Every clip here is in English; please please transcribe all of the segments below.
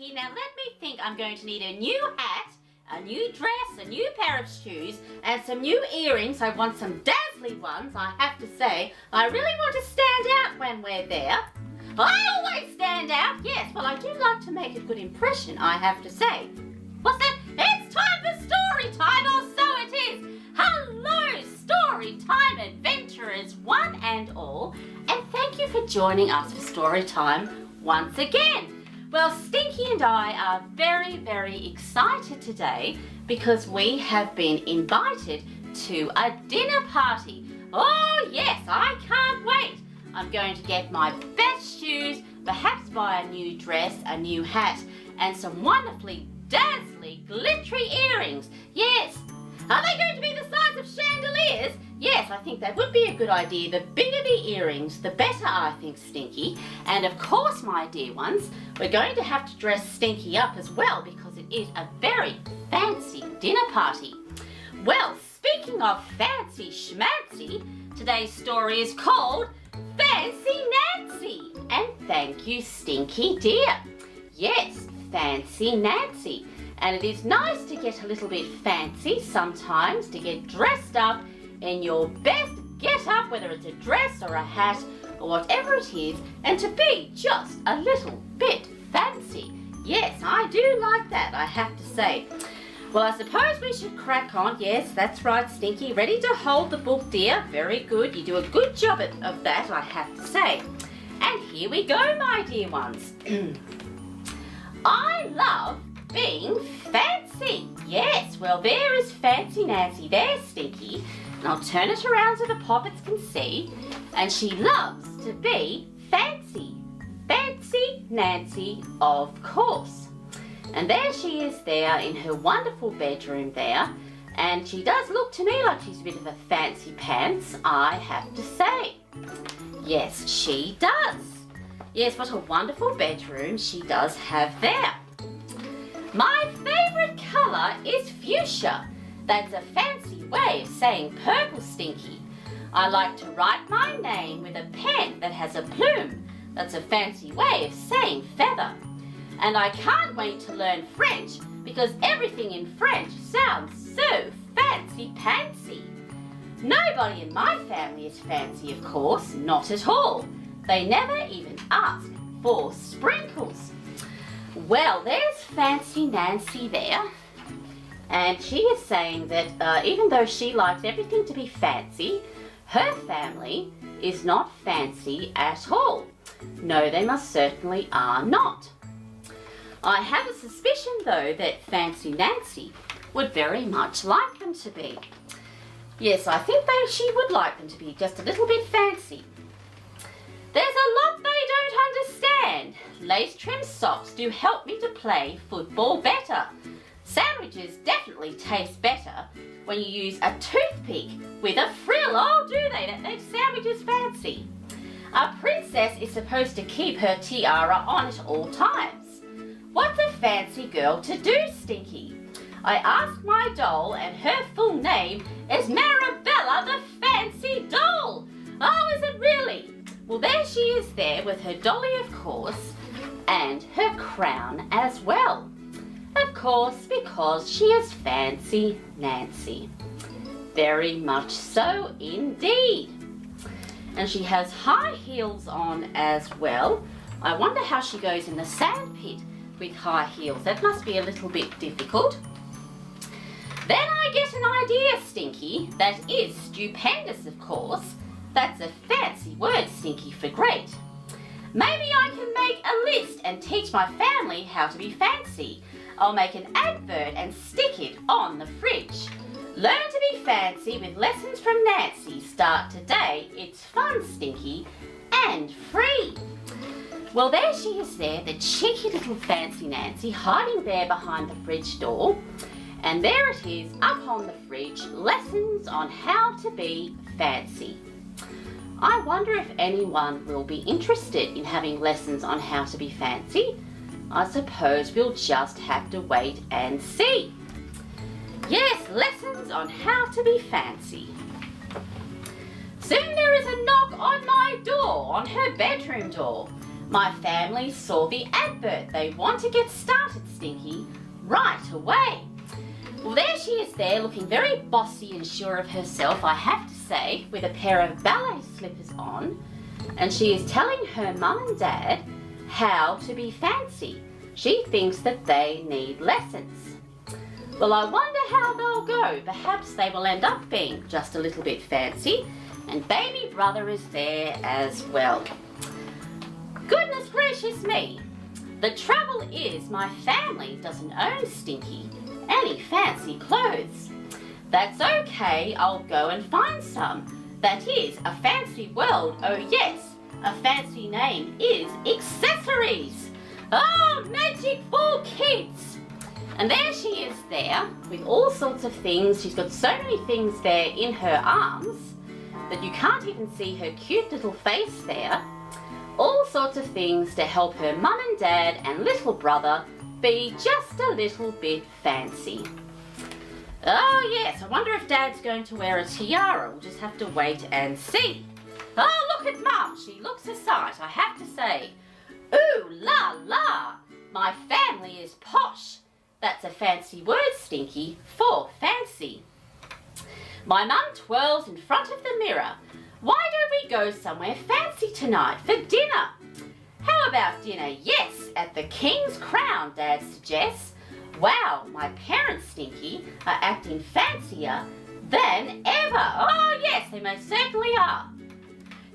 Stinky. Now let me think. I'm going to need a new hat, a new dress, a new pair of shoes, and some new earrings. I want some dazzly ones, I have to say. I really want to stand out when we're there. I always stand out, yes. Well, I do like to make a good impression, I have to say. What's that? It's time for story time, or so it is. Hello, story time adventurers, one and all. And thank you for joining us for story time once again. Well, Stinky and I are very, very excited today because we have been invited to a dinner party. Oh yes, I can't wait. I'm going to get my best shoes, perhaps buy a new dress, a new hat, and some wonderfully dazzling, glittery earrings. Yes. Are they going to be the size of chandeliers? Yes, I think that would be a good idea. The bigger the earrings, the better, I think, Stinky. And of course, my dear ones, we're going to have to dress Stinky up as well because it is a very fancy dinner party. Well, speaking of fancy schmancy, today's story is called Fancy Nancy. And thank you, Stinky dear. Yes, Fancy Nancy. And it is nice to get a little bit fancy sometimes, to get dressed up in your best get-up, whether it's a dress or a hat or whatever it is, and to be just a little bit fancy. Yes, I do like that, I have to say. Well, I suppose we should crack on. Yes, that's right, Stinky. Ready to hold the book, dear? Very good. You do a good job of that, I have to say. And here we go, my dear ones. I love being fancy. Yes, well, there is Fancy Nancy there, Stinky. And I'll turn it around so the poppets can see. And she loves to be fancy. Fancy Nancy, of course. And there she is there in her wonderful bedroom there. And she does look to me like she's a bit of a fancy pants, I have to say. Yes, she does. Yes, what a wonderful bedroom she does have there. My favourite colour is fuchsia. That's a fancy way of saying purple, Stinky. I like to write my name with a pen that has a plume. That's a fancy way of saying feather. And I can't wait to learn French because everything in French sounds so fancy-pantsy. Nobody in my family is fancy, of course, not at all. They never even ask for sprinkles. Well, there's Fancy Nancy there, and she is saying that even though she likes everything to be fancy, her family is not fancy at all. No, they most certainly are not. I have a suspicion, though, that Fancy Nancy would very much like them to be. Yes, I think she would like them to be just a little bit fancy. There's a lot they don't understand. Lace trim socks do help me to play football better. Sandwiches definitely taste better when you use a toothpick with a frill. Oh, do they? That makes sandwiches fancy. A princess is supposed to keep her tiara on at all times. What's a fancy girl to do, Stinky? I asked my doll and her full name is Marabella the Fancy Doll. Oh, is it really? Well, there she is there with her dolly, of course, and her crown as well. Of course, because she is Fancy Nancy. Very much so indeed. And she has high heels on as well. I wonder how she goes in the sandpit with high heels. That must be a little bit difficult. Then I get an idea, Stinky. That is stupendous, of course. That's a fancy word, Stinky, for great. Maybe I can make a list and teach my family how to be fancy. I'll make an advert and stick it on the fridge. Learn to be fancy with lessons from Nancy. Start today. It's fun, Stinky, and free. Well, there she is there, the cheeky little Fancy Nancy, hiding there behind the fridge door. And there it is, up on the fridge, lessons on how to be fancy. I wonder if anyone will be interested in having lessons on how to be fancy. I suppose we'll just have to wait and see. Yes, lessons on how to be fancy. Soon there is a knock on my door, on her bedroom door. My family saw the advert. They want to get started, Stinky, right away. Well, there she is there, looking very bossy and sure of herself, I have to say, with a pair of ballet slippers on. And she is telling her mum and dad how to be fancy. She thinks that they need lessons. Well, I wonder how they'll go. Perhaps they will end up being just a little bit fancy. And baby brother is there as well. Goodness gracious me. The trouble is my family doesn't own Stinky any fancy clothes. That's okay, I'll go and find some. That is a fancy world, oh yes, a fancy name is accessories. Oh, magic for kids. And there she is there with all sorts of things. She's got so many things there in her arms that you can't even see her cute little face there. All sorts of things to help her mum and dad and little brother be just a little bit fancy. Oh yes, I wonder if Dad's going to wear a tiara. We'll just have to wait and see. Oh, look at Mum. She looks a sight, I have to say. Ooh la la. My family is posh. That's a fancy word, Stinky, for fancy. My mum twirls in front of the mirror. Why don't we go somewhere fancy tonight for dinner? How about dinner? Yes, at the King's Crown, Dad suggests. Wow, my parents, Stinky, are acting fancier than ever. Oh yes, they most certainly are.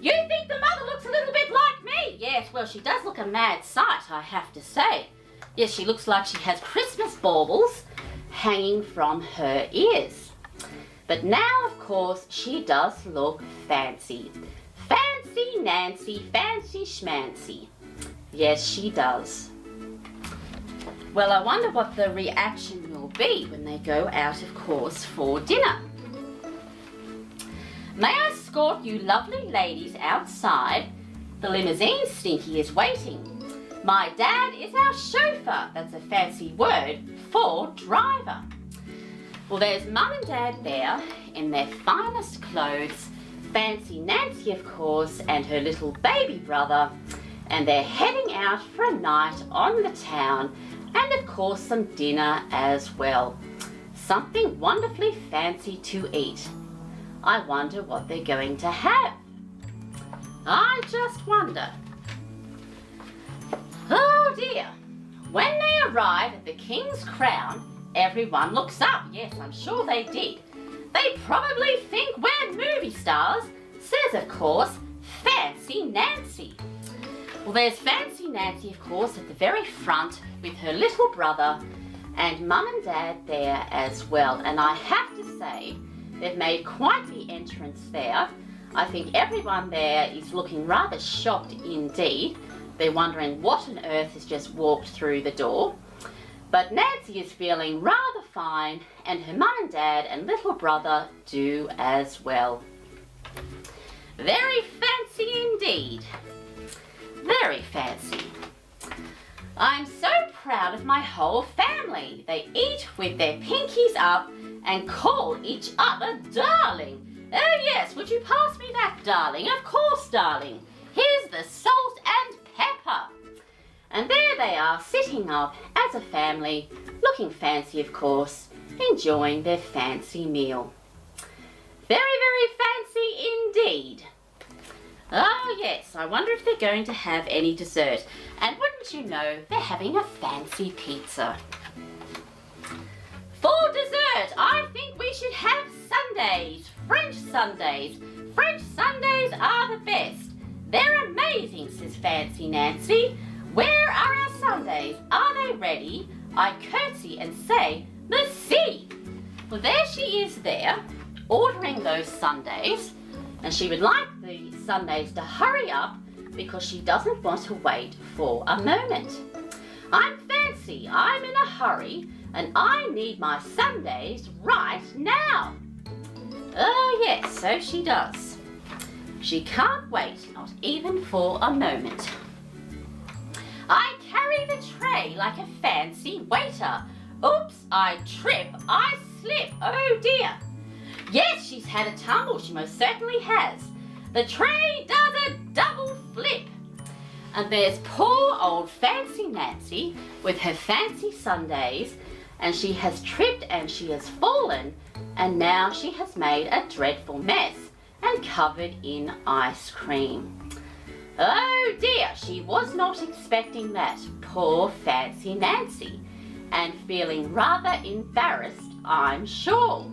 You think the mother looks a little bit like me? Yes, well, she does look a mad sight, I have to say. Yes, she looks like she has Christmas baubles hanging from her ears. But now, of course, she does look fancy. Fancy Nancy, fancy schmancy. Yes, she does. Well, I wonder what the reaction will be when they go out, of course, for dinner. May I escort you lovely ladies outside? The limousine, Stinky, is waiting. My dad is our chauffeur. That's a fancy word for driver. Well, there's Mum and Dad there in their finest clothes. Fancy Nancy, of course, and her little baby brother. And they're heading out for a night on the town and, of course, some dinner as well. Something wonderfully fancy to eat. I wonder what they're going to have. I just wonder. Oh dear. When they arrive at the King's Crown, everyone looks up. Yes, I'm sure they did. They probably think we're movie stars, says, of course, Fancy Nancy. Well, there's Fancy Nancy, of course, at the very front with her little brother and Mum and Dad there as well. And I have to say, they've made quite the entrance there. I think everyone there is looking rather shocked indeed. They're wondering what on earth has just walked through the door. But Nancy is feeling rather fine, and her mum and dad and little brother do as well. Very fancy indeed. Very fancy. I'm so proud of my whole family. They eat with their pinkies up and call each other darling. Oh yes, would you pass me that, darling? Of course, darling. Here's the salt and pepper. And there they are, sitting up as a family, looking fancy, of course, enjoying their fancy meal. Very, very fancy indeed. Oh yes, I wonder if they're going to have any dessert. And wouldn't you know, they're having a fancy pizza. For dessert, I think we should have sundaes, French sundaes. French sundaes are the best. They're amazing, says Fancy Nancy. Where are our sundaes? Are they ready? I curtsy and say, merci. Well, there she is there, ordering those sundaes. And she would like the sundaes to hurry up because she doesn't want to wait for a moment. I'm fancy, I'm in a hurry, and I need my sundaes right now. Oh yes, so she does. She can't wait, not even for a moment. I carry the tray like a fancy waiter. Oops, I trip, I slip, oh dear. Yes, she's had a tumble, she most certainly has. The tray does a double flip. And there's poor old Fancy Nancy with her fancy sundaes, and she has tripped and she has fallen, and now she has made a dreadful mess and covered in ice cream. Oh dear, she was not expecting that, poor Fancy Nancy, and feeling rather embarrassed, I'm sure.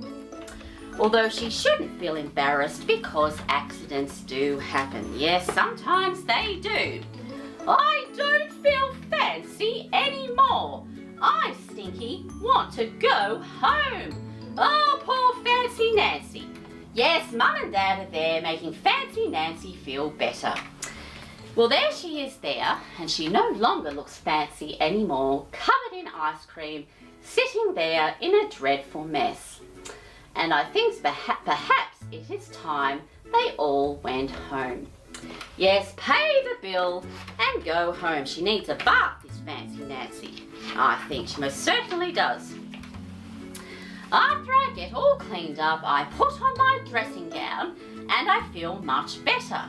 Although she shouldn't feel embarrassed because accidents do happen. Yes, sometimes they do. I don't feel fancy anymore. I, Stinky, want to go home. Oh, poor Fancy Nancy. Yes, Mum and Dad are there making Fancy Nancy feel better. Well, there she is there, and she no longer looks fancy anymore, covered in ice cream, sitting there in a dreadful mess. And I think perhaps it is time they all went home. Yes, pay the bill and go home. She needs a bath, this Fancy Nancy. I think she most certainly does. After I get all cleaned up, I put on my dressing gown and I feel much better.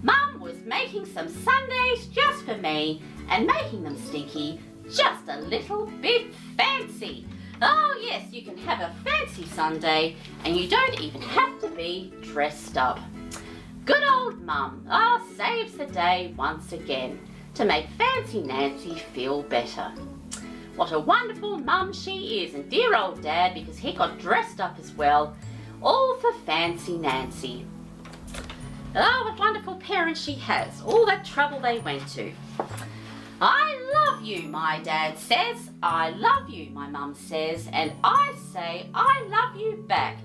Mum was making some sundaes just for me and making them, Stinky, just a little bit fancy. Oh yes, you can have a fancy sundae and you don't even have to be dressed up. Good old Mum, saves the day once again to make Fancy Nancy feel better. What a wonderful mum she is, and dear old Dad, because he got dressed up as well, all for Fancy Nancy. Oh, what wonderful parents she has, all that trouble they went to. I love you, my dad says. I love you, my mum says. And I say I love you back,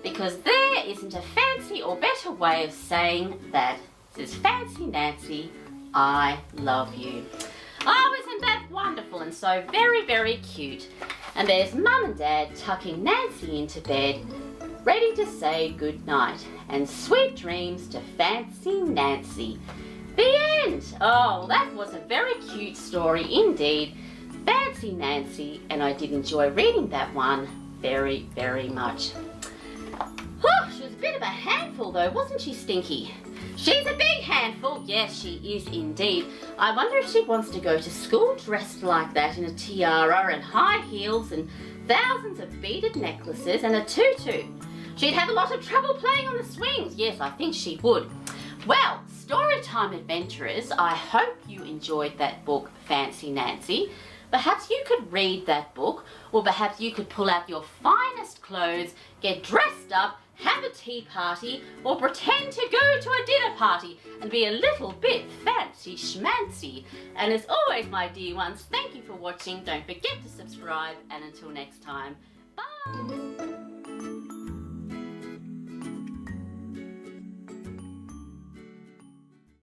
because there isn't a fancy or better way of saying that. Says Fancy Nancy, I love you. Oh, isn't that wonderful and so very, very cute? And there's Mum and Dad tucking Nancy into bed, ready to say good night and sweet dreams to Fancy Nancy. The end! Oh, that was a very cute story indeed. Fancy Nancy, and I did enjoy reading that one very, very much. Oh, she was a bit of a handful though, wasn't she, Stinky? She's a big handful. Yes, she is indeed. I wonder if she wants to go to school dressed like that in a tiara and high heels and thousands of beaded necklaces and a tutu. She'd have a lot of trouble playing on the swings. Yes, I think she would. Well, Storytime Adventurers, I hope you enjoyed that book, Fancy Nancy. Perhaps you could read that book, or perhaps you could pull out your finest clothes, get dressed up, have a tea party, or pretend to go to a dinner party and be a little bit fancy schmancy. And as always, my dear ones, thank you for watching. Don't forget to subscribe, and until next time, bye!